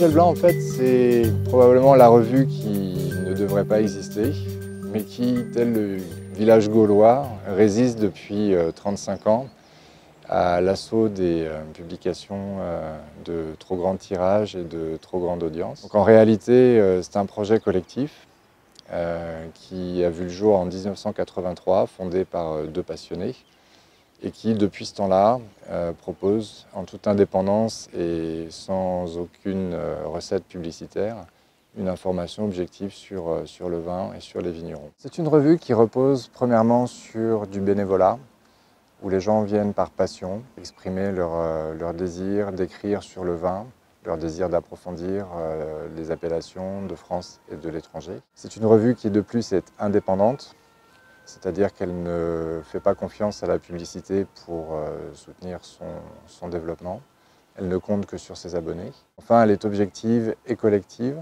et Blanc, en fait, c'est probablement la revue qui ne devrait pas exister, mais qui, tel le village gaulois, résiste depuis 35 ans à l'assaut des publications de trop grand tirage et de trop grande audience. Donc en réalité, c'est un projet collectif qui a vu le jour en 1983, fondé par deux passionnés, et qui, depuis ce temps-là, propose en toute indépendance et sans aucune recette publicitaire, une information objective sur le vin et sur les vignerons. C'est une revue qui repose premièrement sur du bénévolat, où les gens viennent par passion exprimer leur désir d'écrire sur le vin, leur désir d'approfondir les appellations de France et de l'étranger. C'est une revue qui de plus est indépendante, c'est-à-dire qu'elle ne fait pas confiance à la publicité pour soutenir son développement. Elle ne compte que sur ses abonnés. Enfin, elle est objective et collective,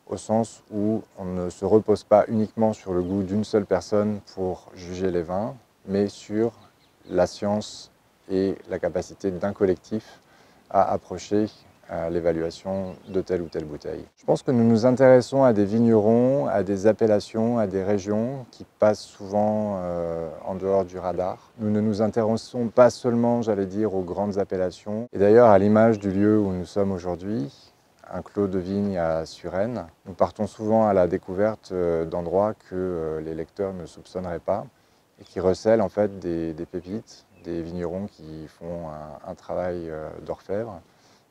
au sens où on ne se repose pas uniquement sur le goût d'une seule personne pour juger les vins, mais sur la science et la capacité d'un collectif à approcher l'évaluation de telle ou telle bouteille. Je pense que nous nous intéressons à des vignerons, à des appellations, à des régions qui passent souvent en dehors du radar. Nous ne nous intéressons pas seulement, j'allais dire, aux grandes appellations. Et d'ailleurs, à l'image du lieu où nous sommes aujourd'hui, un clos de vigne à Suresnes, nous partons souvent à la découverte d'endroits que les lecteurs ne soupçonneraient pas et qui recèlent en fait des pépites, des vignerons qui font un travail d'orfèvre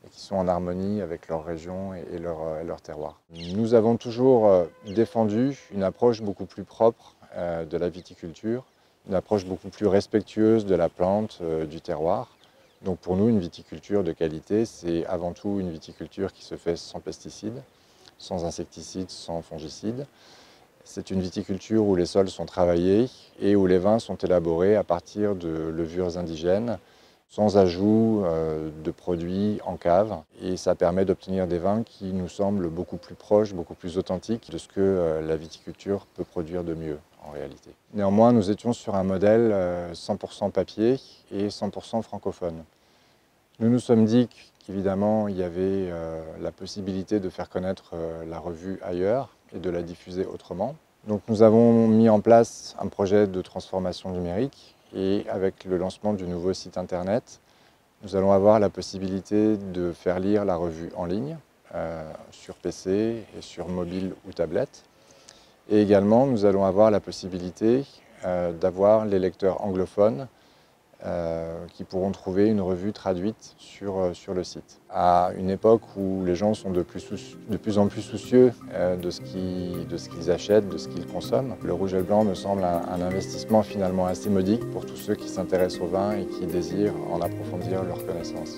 et qui sont en harmonie avec leur région et leur terroir. Nous avons toujours défendu une approche beaucoup plus propre de la viticulture, une approche beaucoup plus respectueuse de la plante, du terroir. Donc pour nous, une viticulture de qualité, c'est avant tout une viticulture qui se fait sans pesticides, sans insecticides, sans fongicides. C'est une viticulture où les sols sont travaillés et où les vins sont élaborés à partir de levures indigènes, sans ajout de produits en cave. Et ça permet d'obtenir des vins qui nous semblent beaucoup plus proches, beaucoup plus authentiques de ce que la viticulture peut produire de mieux en réalité. Néanmoins, nous étions sur un modèle 100% papier et 100% francophone. Nous nous sommes dit qu'évidemment, il y avait la possibilité de faire connaître la revue ailleurs et de la diffuser autrement. Donc nous avons mis en place un projet de transformation numérique et avec le lancement du nouveau site internet, nous allons avoir la possibilité de faire lire la revue en ligne sur PC et sur mobile ou tablette. Et également, nous allons avoir la possibilité d'avoir les lecteurs anglophones qui pourront trouver une revue traduite sur le site. À une époque où les gens sont de plus en plus soucieux de ce qu'ils achètent, de ce qu'ils consomment, le rouge et le blanc me semble un investissement finalement assez modique pour tous ceux qui s'intéressent au vin et qui désirent en approfondir leurs connaissances.